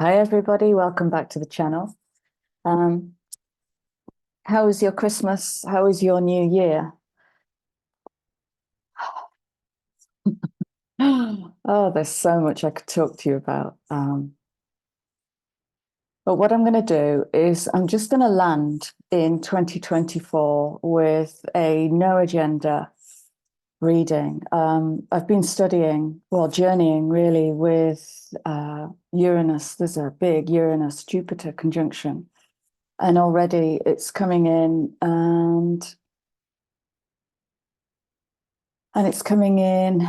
Hi, everybody. Welcome back to the channel. Um, how was your Christmas? How was your New Year? Oh, there's so much I could talk to you about. But what I'm going to do is I'm just going to land in 2024 with a no agenda reading. I've been studying, well, journeying really with Uranus. There's a big Uranus-Jupiter conjunction. And already it's coming in and it's coming in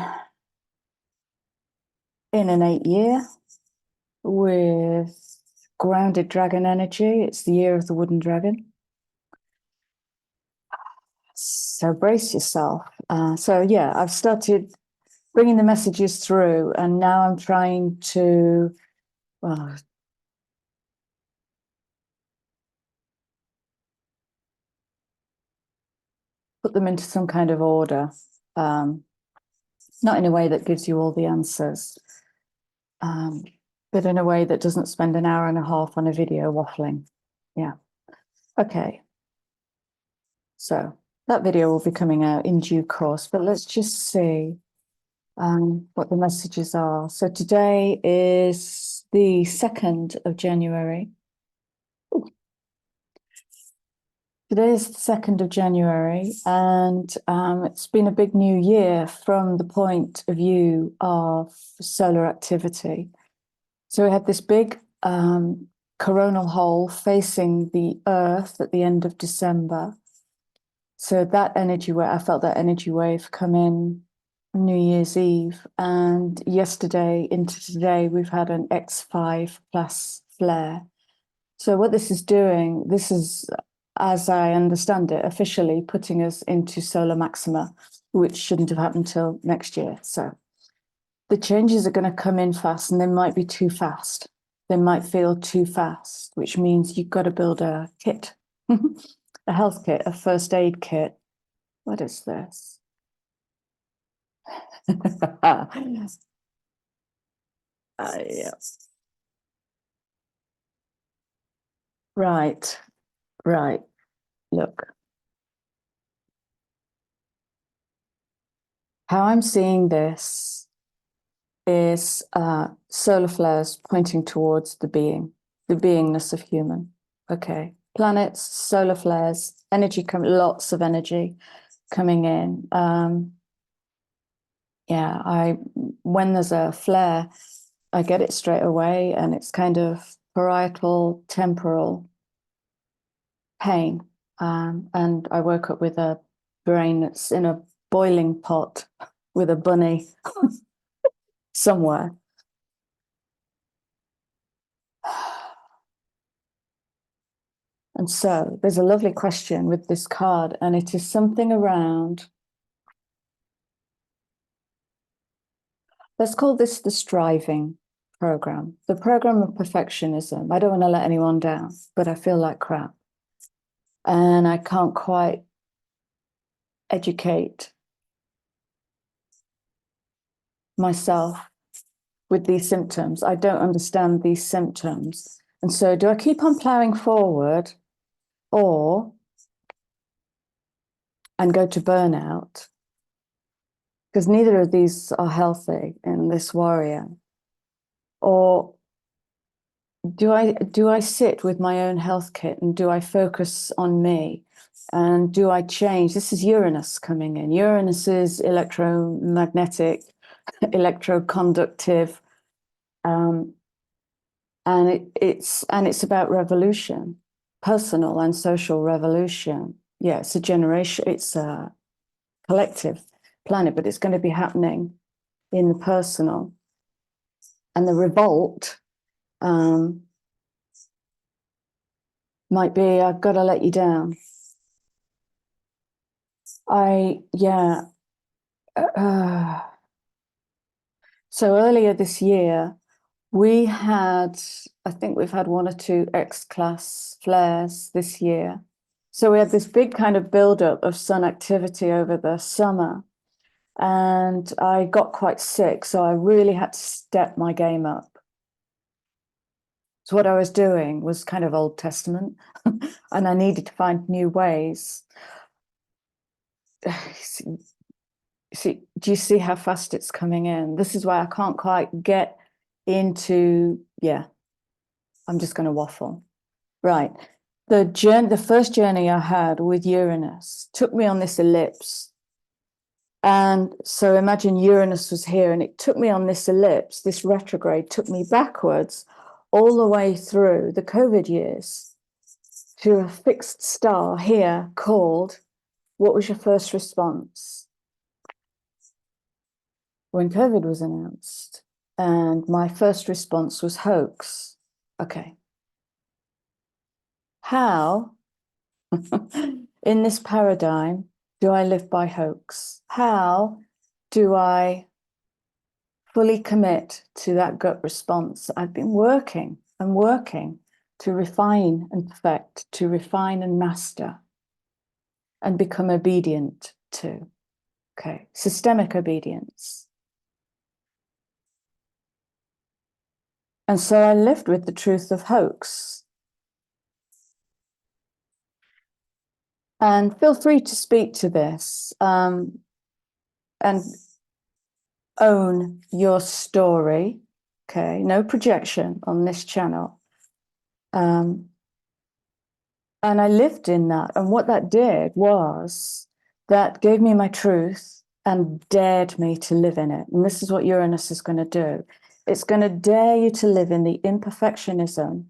an 8 year with grounded dragon energy. It's the year of the wooden dragon. So brace yourself. So yeah, I've started bringing the messages through, and now I'm trying to, well, put them into some kind of order. Not in a way that gives you all the answers, but in a way that doesn't spend an hour and a half on a video waffling. Yeah. Okay. So that video will be coming out in due course, but let's just see what the messages are. So today is the 2nd of January. Today is the 2nd of January, and it's been a big new year from the point of view of solar activity. So we had this big coronal hole facing the Earth at the end of December. So that energy wave, I felt that energy wave come in New Year's Eve, and yesterday into today, we've had an X5 plus flare. So what this is doing, this is, as I understand it, officially putting us into solar maxima, which shouldn't have happened till next year. So the changes are going to come in fast, and they might be too fast. They might feel too fast, which means you've got to build a kit, a health kit, a first aid kit. What is this? Yeah. Right, right. Look, how I'm seeing this is solar flares pointing towards the beingness of human. Okay. Planets, solar flares, energy, lots of energy coming in. Yeah, when there's a flare, I get it straight away, and it's kind of parietal temporal pain. And I woke up with a brain that's in a boiling pot with a bunny somewhere. And so there's a lovely question with this card, and it is something around, let's call this the striving program, the program of perfectionism. I don't want to let anyone down, but I feel like crap. And I can't quite educate myself with these symptoms. I don't understand these symptoms. And so do I keep on plowing forward, or and go to burnout? Because neither of these are healthy in this warrior. Or do I sit with my own health kit, and do I focus on me? And do I change? This is Uranus coming in. Uranus is electromagnetic, electroconductive, and it's about revolution, personal and social revolution. Yeah, it's a generation, it's a collective planet, but it's going to be happening in the personal. And the revolt might be, I've got to let you down. Yeah. So earlier this year, I think we've had 1 or 2 X-class flares this year. So we had this big kind of buildup of sun activity over the summer, and I got quite sick. So I really had to step my game up. So what I was doing was kind of Old Testament, and I needed to find new ways. See, do you see how fast it's coming in? This is why I can't quite get into, yeah, I'm just going to waffle. Right. The first journey I had with Uranus took me on this ellipse. And so imagine Uranus was here and it took me on this ellipse, this retrograde took me backwards all the way through the COVID years to a fixed star here called, what was your first response when COVID was announced? And my first response was hoax. Okay. How, in this paradigm, do I live by hoax? How do I fully commit to that gut response? I've been working and working to refine and perfect, to refine and master, and become obedient to. Okay, systemic obedience. And so I lived with the truth of hoax. And feel free to speak to this and own your story. Okay, no projection on this channel. And I lived in that. And what that did was that gave me my truth and dared me to live in it. And this is what Uranus is going to do. It's going to dare you to live in the imperfectionism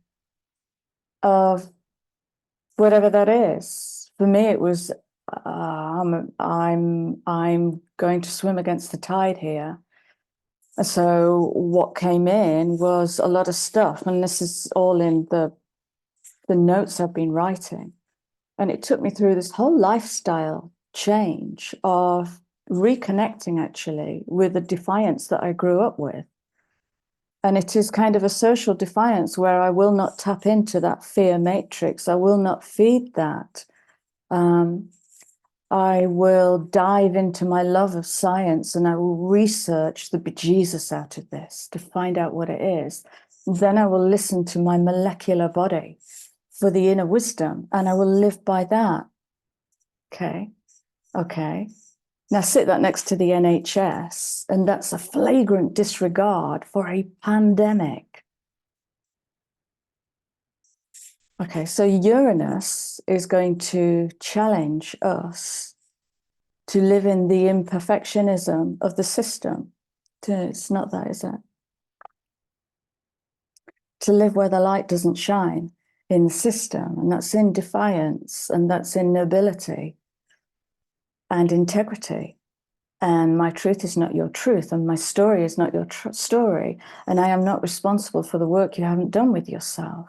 of whatever that is. For me, it was I'm going to swim against the tide here. So what came in was a lot of stuff, and this is all in the notes I've been writing. And it took me through this whole lifestyle change of reconnecting actually with the defiance that I grew up with. And it is kind of a social defiance where I will not tap into that fear matrix. I will not feed that. I will dive into my love of science and I will research the bejesus out of this to find out what it is. Then I will listen to my molecular body for the inner wisdom and I will live by that. Okay. Okay. Now sit that next to the NHS, and that's a flagrant disregard for a pandemic. Okay, so Uranus is going to challenge us to live in the imperfectionism of the system. It's not that, is it? To live where the light doesn't shine in the system, and that's in defiance, and that's in nobility and integrity. And my truth is not your truth, and my story is not your story, and I am not responsible for the work you haven't done with yourself.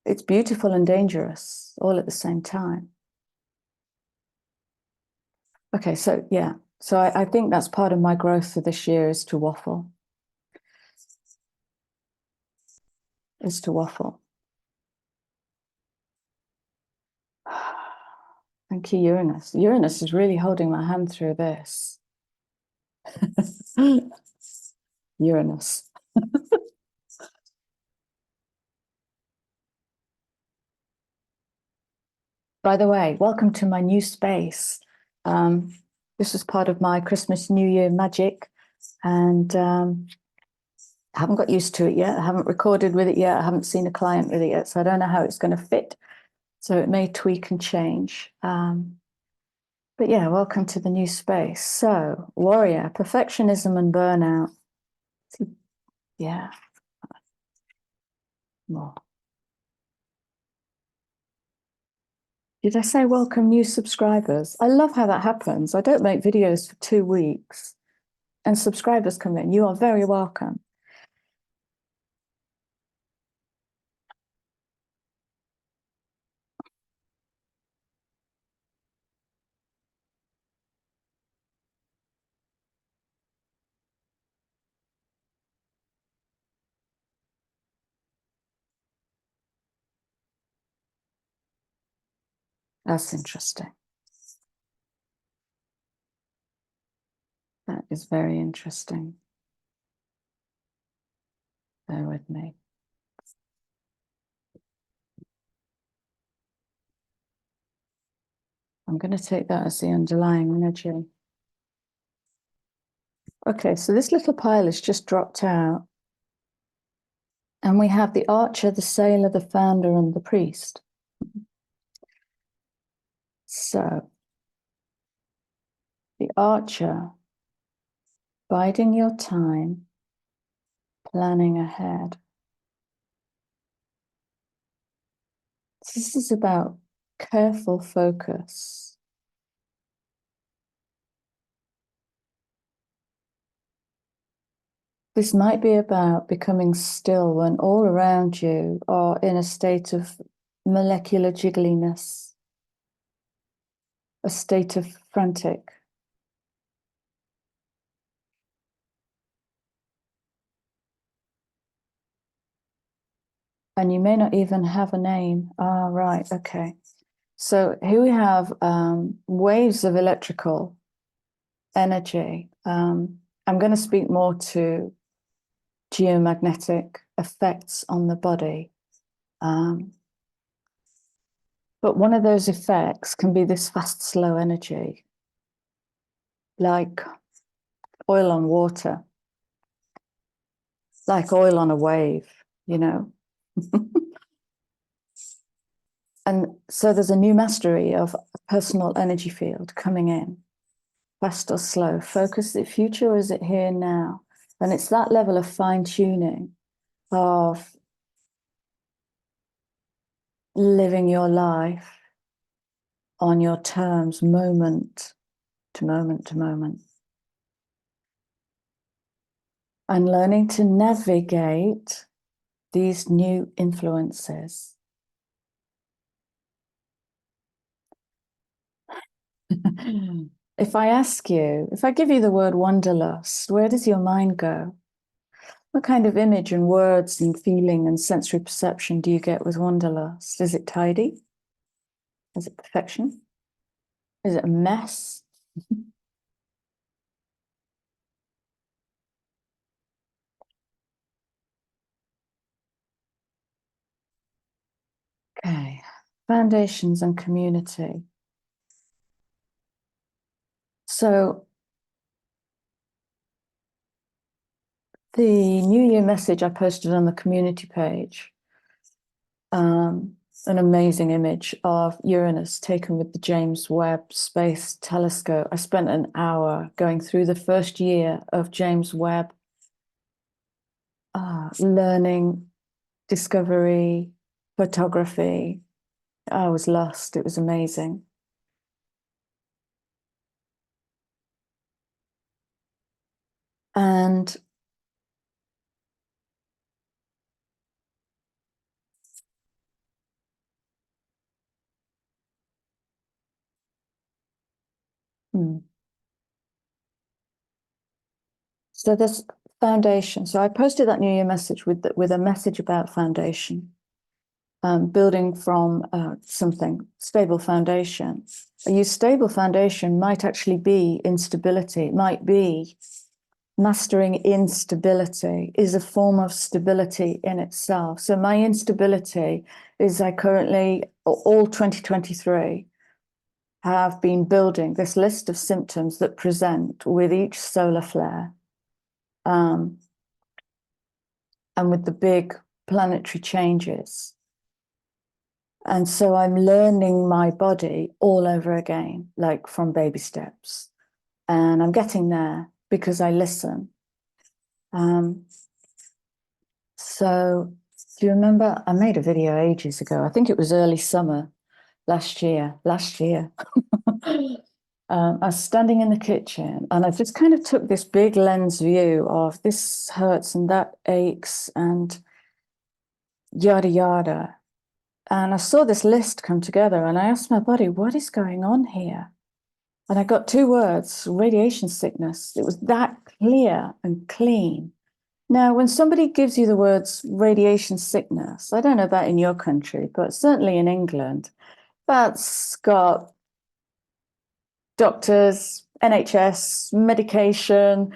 It's beautiful and dangerous all at the same time. Okay, so yeah, so I think that's part of my growth for this year is to waffle. Is to waffle. Thank you, Uranus. Uranus is really holding my hand through this. Uranus. By the way, welcome to my new space. This was part of my Christmas New Year magic, and I haven't got used to it yet. I haven't recorded with it yet. I haven't seen a client with it yet, so I don't know how it's going to fit. So it may tweak and change. But yeah, welcome to the new space. So, warrior, perfectionism and burnout. Yeah, more. Did I say welcome new subscribers? I love how that happens. I don't make videos for 2 weeks and subscribers come in. You are very welcome. That's interesting. That is very interesting. Bear with me. I'm going to take that as the underlying energy. Okay, so this little pile has just dropped out. And we have the archer, the sailor, the founder, and the priest. So, the archer, biding your time, planning ahead. This is about careful focus. This might be about becoming still when all around you are in a state of molecular jiggliness, a state of frantic. And you may not even have a name. Ah, right, okay. So here we have waves of electrical energy. I'm going to speak more to geomagnetic effects on the body. But one of those effects can be this fast, slow energy, like oil on water, like oil on a wave, you know. And so there's a new mastery of a personal energy field coming in, fast or slow. Focus the future, or is it here now? And it's that level of fine-tuning of living your life on your terms, moment to moment to moment. And learning to navigate these new influences. If I ask you, if I give you the word wanderlust, where does your mind go? What kind of image and words and feeling and sensory perception do you get with wanderlust? Is it tidy? Is it perfection? Is it a mess? Okay, foundations and community. So the New Year message I posted on the community page, an amazing image of Uranus taken with the James Webb Space Telescope. I spent an hour going through the first year of James Webb, learning, discovery, photography. I was lost. It was amazing. And so this foundation. So I posted that New Year message with a message about foundation, building from something stable foundation. A stable foundation might actually be instability. It might be mastering instability is a form of stability in itself. So my instability is I currently, all 2023, have been building this list of symptoms that present with each solar flare. And with the big planetary changes. And so I'm learning my body all over again, like from baby steps. And I'm getting there because I listen. So do you remember, I made a video ages ago. I think it was early summer last year. I was standing in the kitchen and I just kind of took this big lens view of this hurts and that aches and yada, yada. And I saw this list come together and I asked my body, what is going on here? And I got two words, radiation sickness. It was that clear and clean. Now, when somebody gives you the words radiation sickness, I don't know about in your country, but certainly in England, that's got doctors, NHS, medication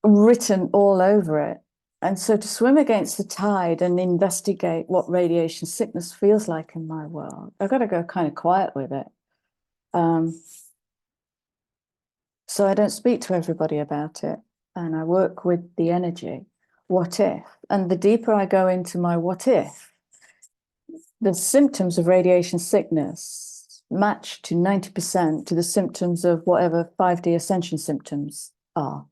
written all over it. And so to swim against the tide and investigate what radiation sickness feels like in my world, I've got to go kind of quiet with it. So I don't speak to everybody about it. And I work with the energy. What if? And the deeper I go into my what if, the symptoms of radiation sickness match to 90% to the symptoms of whatever 5D ascension symptoms are.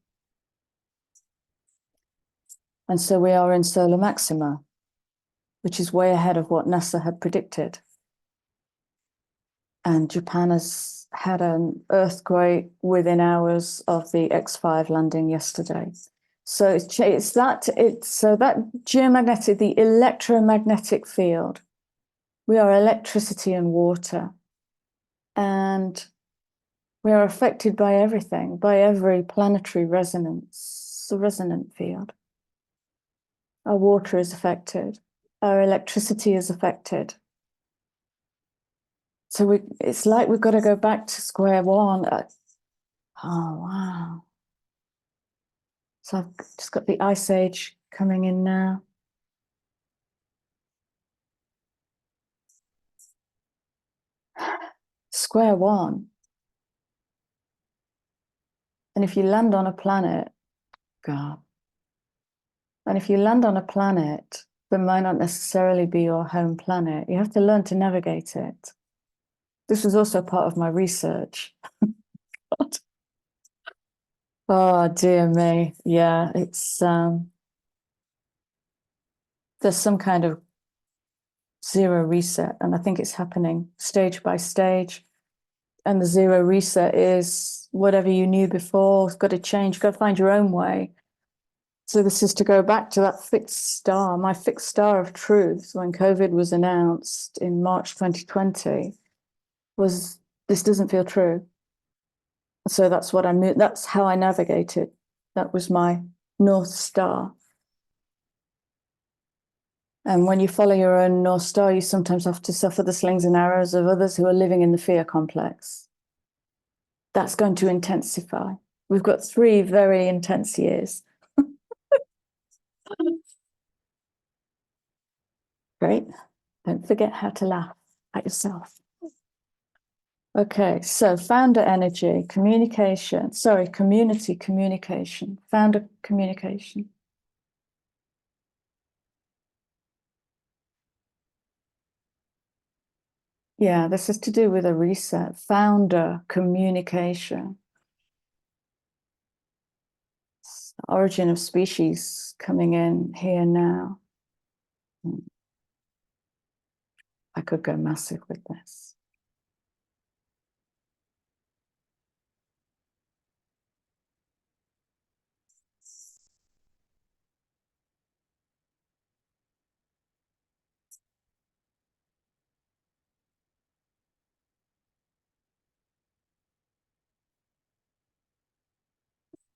And so we are in solar maxima, which is way ahead of what NASA had predicted. And Japan has had an earthquake within hours of the X5 landing yesterday. So it's that geomagnetic, the electromagnetic field. We are electricity and water. And we are affected by everything, by every planetary resonance, the resonant field. Our water is affected. Our electricity is affected. So it's like we've got to go back to square one. Oh, wow. So I've just got the Ice Age coming in now. Square one. And if you land on a planet, God. And if you land on a planet that might not necessarily be your home planet, you have to learn to navigate it. This was also part of my research. Oh, dear me. Yeah, it's there's some kind of zero reset, and I think it's happening stage by stage. And the zero reset is whatever you knew before has got to change, got to find your own way. So this is to go back to that fixed star, my fixed star of truth when COVID was announced in March 2020 was this doesn't feel true. So that's what I moved, that's how I navigated. That was my North Star. And when you follow your own North Star, you sometimes have to suffer the slings and arrows of others who are living in the fear complex. That's going to intensify. We've got 3 very intense years. Great. Don't forget how to laugh at yourself. Okay, so founder energy, communication, community communication, founder communication. Yeah, this is to do with a reset, founder communication. Origin of species coming in here now. I could go massive with this.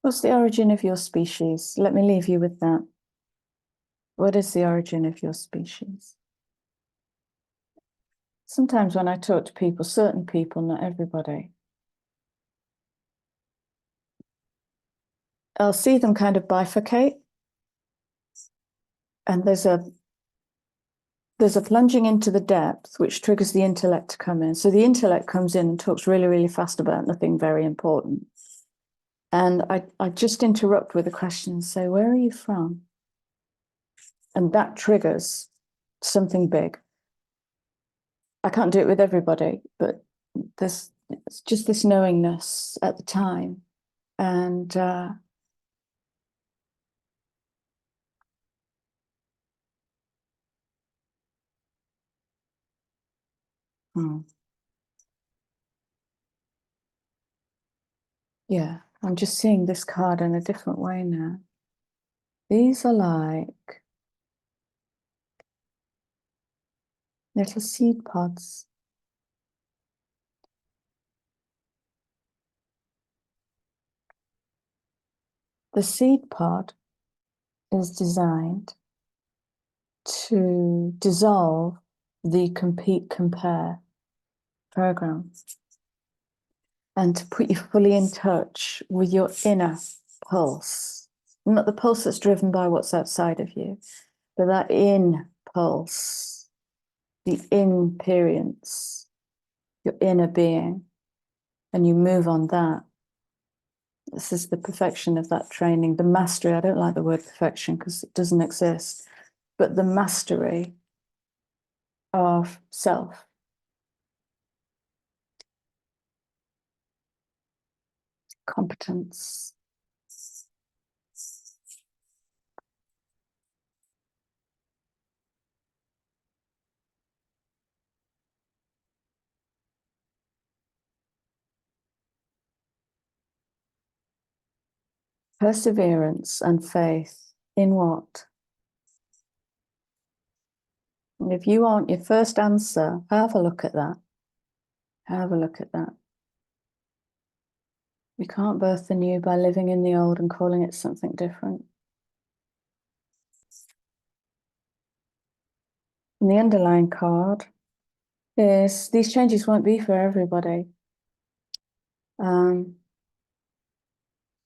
What's the origin of your species? Let me leave you with that. What is the origin of your species? Sometimes when I talk to people, certain people, not everybody, I'll see them kind of bifurcate. And there's a plunging into the depth, which triggers the intellect to come in. So the intellect comes in and talks really, really fast about nothing very important. And I just interrupt with a question and say, where are you from? And that triggers something big. I can't do it with everybody, but it's just this knowingness at the time. And yeah, I'm just seeing this card in a different way now. These are like little seed pods. The seed pod is designed to dissolve the compete compare program and to put you fully in touch with your inner pulse, not the pulse that's driven by what's outside of you, but that in pulse, the in-perience, your inner being, and you move on that. This is the perfection of that training, the mastery. I don't like the word perfection because it doesn't exist, but the mastery of self. Competence. Perseverance and faith in what? And if you want your first answer, have a look at that. Have a look at that. You can't birth the new by living in the old and calling it something different. And the underlying card is these changes won't be for everybody.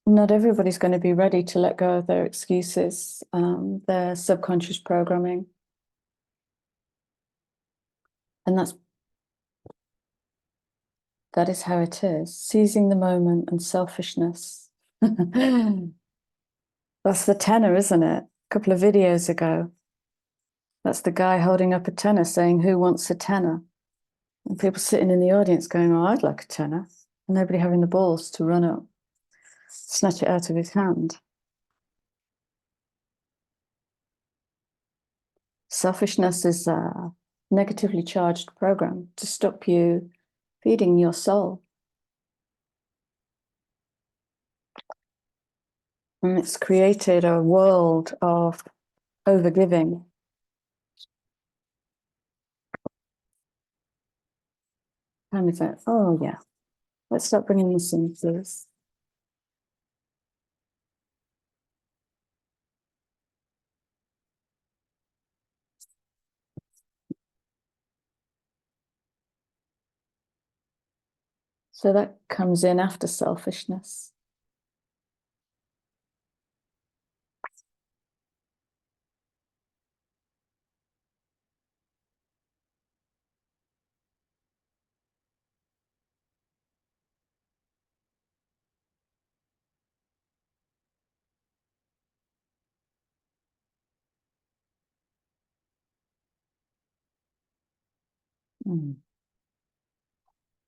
Not everybody's going to be ready to let go of their excuses, their subconscious programming. And that is how it is. Seizing the moment and selfishness. That's the tenor, isn't it? A couple of videos ago. That's the guy holding up a tenor saying, who wants a tenor? And people sitting in the audience going, oh, I'd like a tenor. And nobody having the balls to run up, snatch it out of his hand. Selfishness is a negatively charged program to stop you feeding your soul. And it's created a world of overgiving. Time is it? Oh, yeah. Let's start bringing this in, please. So that comes in after selfishness.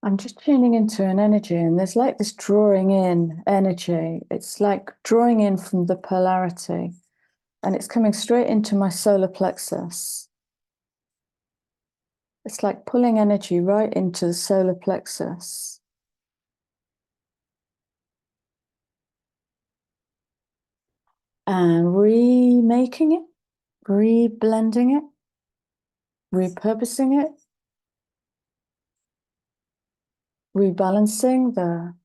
I'm just tuning into an energy, and there's like this drawing in energy. It's like drawing in from the polarity, and it's coming straight into my solar plexus. It's like pulling energy right into the solar plexus. And remaking it, reblending it, repurposing it, rebalancing the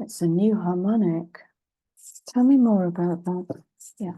It's a new harmonic. Tell me more about that. Yeah.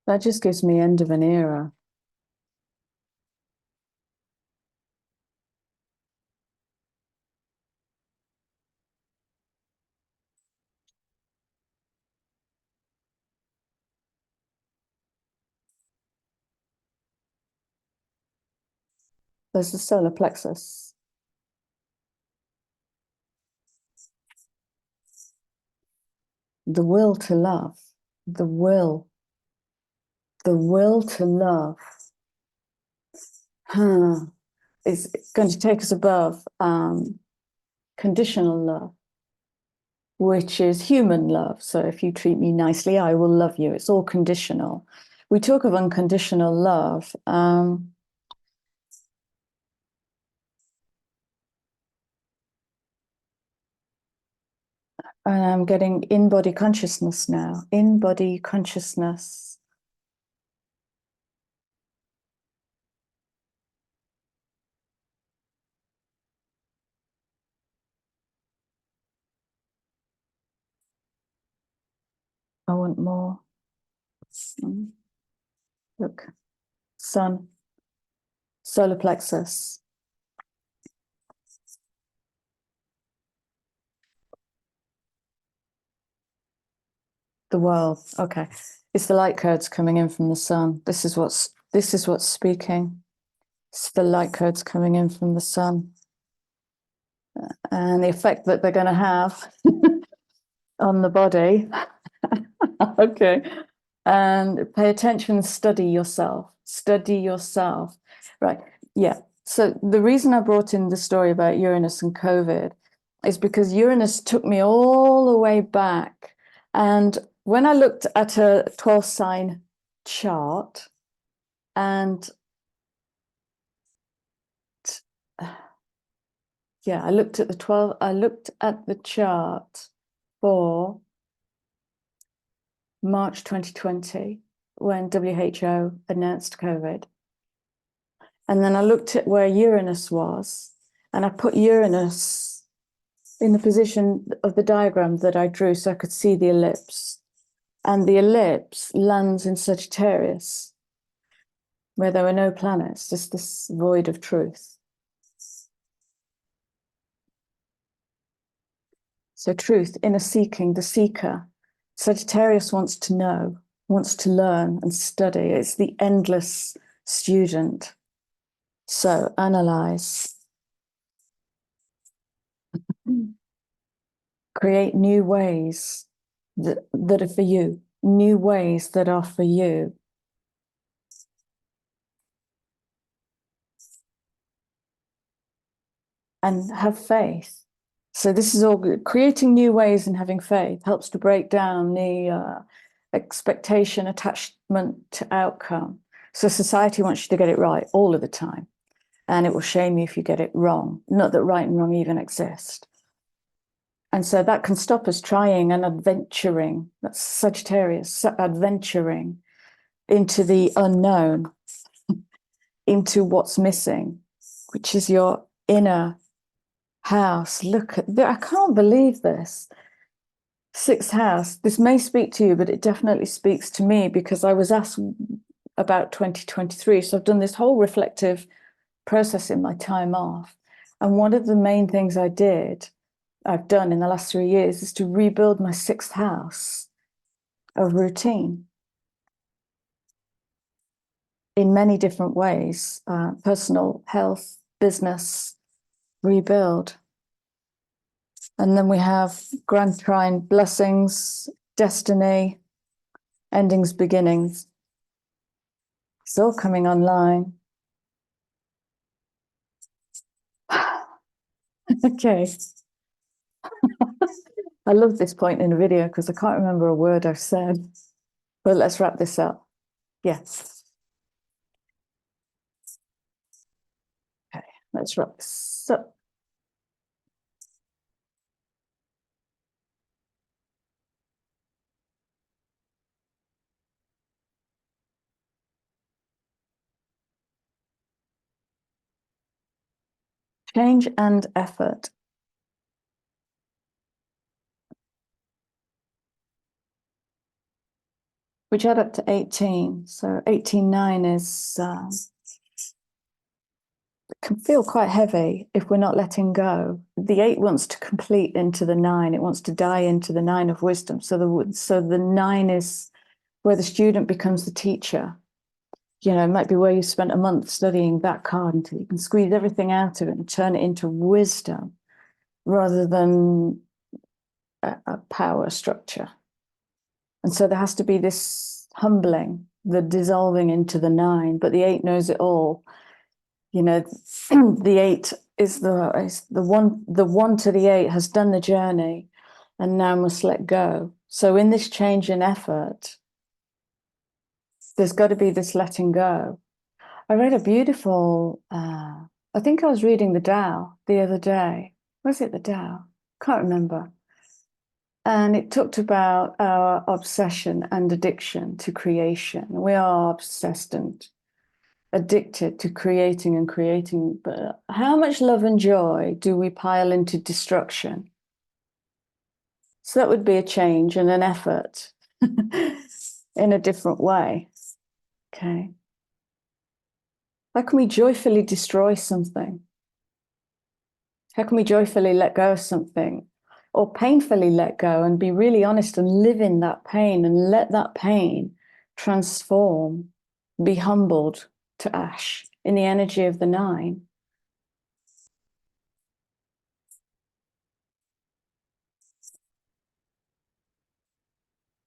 That just gives me end of an era. There's the solar plexus. The will to love, the will the will to love is going to take us above conditional love, which is human love. So if you treat me nicely, I will love you. It's all conditional. We talk of unconditional love. And I'm getting in-body consciousness now. In-body consciousness. I want more. Look, sun, solar plexus. The world. Okay. It's the light codes coming in from the sun. This is what's speaking. It's the light codes coming in from the sun. And the effect that they're going to have on the body. Okay. And pay attention, study yourself. Study yourself. Right. Yeah. So the reason I brought in the story about Uranus and COVID is because Uranus took me all the way back. And when I looked at a 12 sign chart, and yeah, I looked at the chart for March 2020 when WHO announced COVID. And then I looked at where Uranus was, and I put Uranus in the position of the diagram that I drew so I could see the ellipse. And the ellipse lands in Sagittarius, where there were no planets, just this void of truth. So truth, inner seeking, the seeker. Sagittarius wants to know, wants to learn and study. It's the endless student. So analyze. Create new ways that are for you, new ways that are for you. And have faith. So this is all good. Creating new ways and having faith helps to break down the expectation, attachment to outcome. So society wants you to get it right all of the time. And it will shame you if you get it wrong. Not that right and wrong even exist. And so that can stop us trying and adventuring. That's Sagittarius, adventuring into the unknown, into what's missing, which is your inner house. Look at I can't believe this. Sixth house. This may speak to you, but it definitely speaks to me because I was asked about 2023. So I've done this whole reflective process in my time off. And one of the main things I've done in the last 3 years is to rebuild my sixth house of routine in many different ways, personal, health, business, rebuild. And then we have Grand Trine, blessings, destiny, endings, beginnings. It's all coming online. Okay. I love this point in the video because I can't remember a word I've said. But let's wrap this up. Yes. Okay, let's wrap this up. Change and effort. Which add up to 18. So 18.9 is can feel quite heavy if we're not letting go. The 8 wants to complete into the 9. It wants to die into the 9 of wisdom. So the 9 is where the student becomes the teacher. You know, it might be where you spent a month studying that card until you can squeeze everything out of it and turn it into wisdom rather than a power structure. And so there has to be this humbling, the dissolving into the 9, but the 8 knows it all. You know, the 8 is the one to the 8 has done the journey and now must let go. So in this change in effort, there's got to be this letting go. I read a beautiful, I think I was reading the Tao the other day. Was it the Tao? Can't remember. And it talked about our obsession and addiction to creation. We are obsessed and addicted to creating and creating, but how much love and joy do we pile into destruction? So that would be a change and an effort in a different way. Okay. How can we joyfully destroy something? How can we joyfully let go of something, or painfully let go and be really honest and live in that pain and let that pain transform, be humbled to ash in the energy of the 9?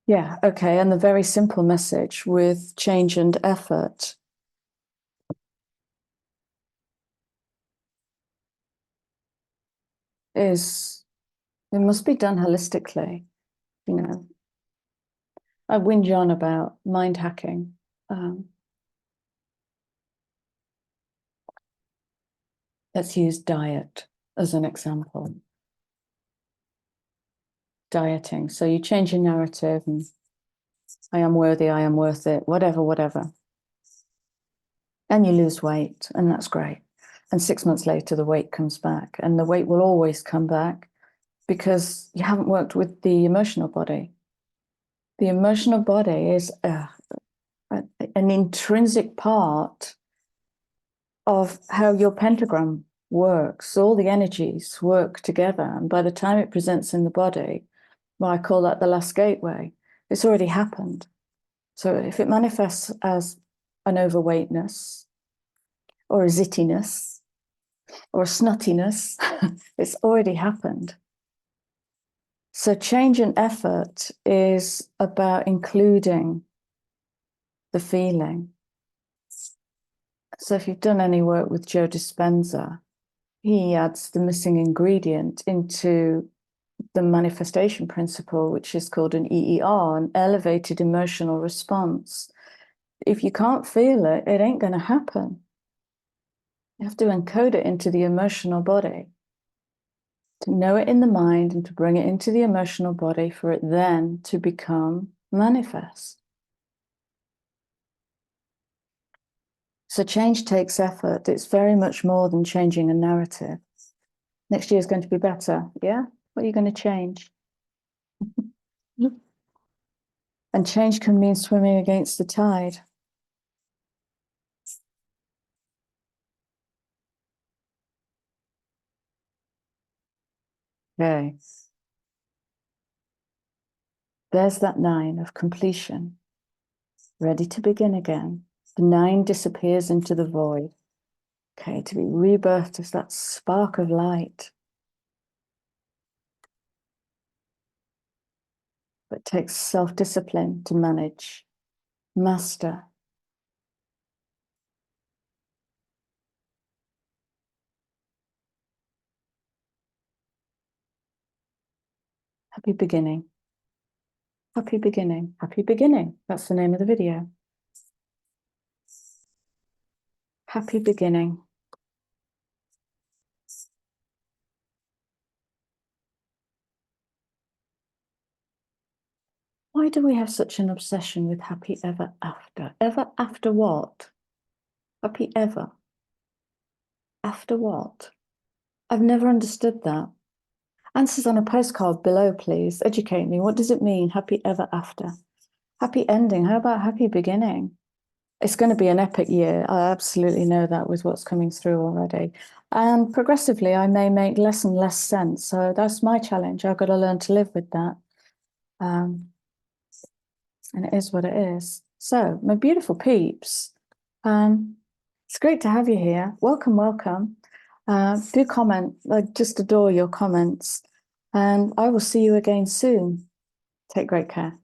Yeah, okay. And the very simple message with change and effort is it must be done holistically. You know, I whinge on about mind hacking. Let's use diet as an example. Dieting. So you change your narrative and I am worthy, I am worth it, whatever, whatever. And you lose weight, and that's great. And 6 months later, the weight comes back, and the weight will always come back because you haven't worked with the emotional body. The emotional body is an intrinsic part of how your pentagram works. All the energies work together, and by the time it presents in the body, well, I call that the last gateway. It's already happened. So if it manifests as an overweightness or a zittiness or a snottiness, it's already happened. So change and effort is about including the feeling. So if you've done any work with Joe Dispenza, he adds the missing ingredient into the manifestation principle, which is called an EER, an elevated emotional response. If you can't feel it, it ain't going to happen. You have to encode it into the emotional body, to know it in the mind and to bring it into the emotional body for it then to become manifest. So change takes effort. It's very much more than changing a narrative. Next year is going to be better. Yeah? What are you going to change? And change can mean swimming against the tide. Okay. There's that 9 of completion, ready to begin again. The 9 disappears into the void. Okay, to be rebirthed as that spark of light. But it takes self-discipline to manage, master. Happy beginning. Happy beginning. Happy beginning. That's the name of the video. Happy beginning. Why do we have such an obsession with happy ever after? Ever after what? Happy ever. After what? I've never understood that. Answers on a postcard below, please. Educate me. What does it mean, happy ever after? Happy ending. How about happy beginning? It's going to be an epic year. I absolutely know that with what's coming through already. And progressively, I may make less and less sense. So that's my challenge. I've got to learn to live with that. And it is what it is. So, my beautiful peeps, it's great to have you here. Welcome, welcome. Do comment. I just adore your comments. And I will see you again soon. Take great care.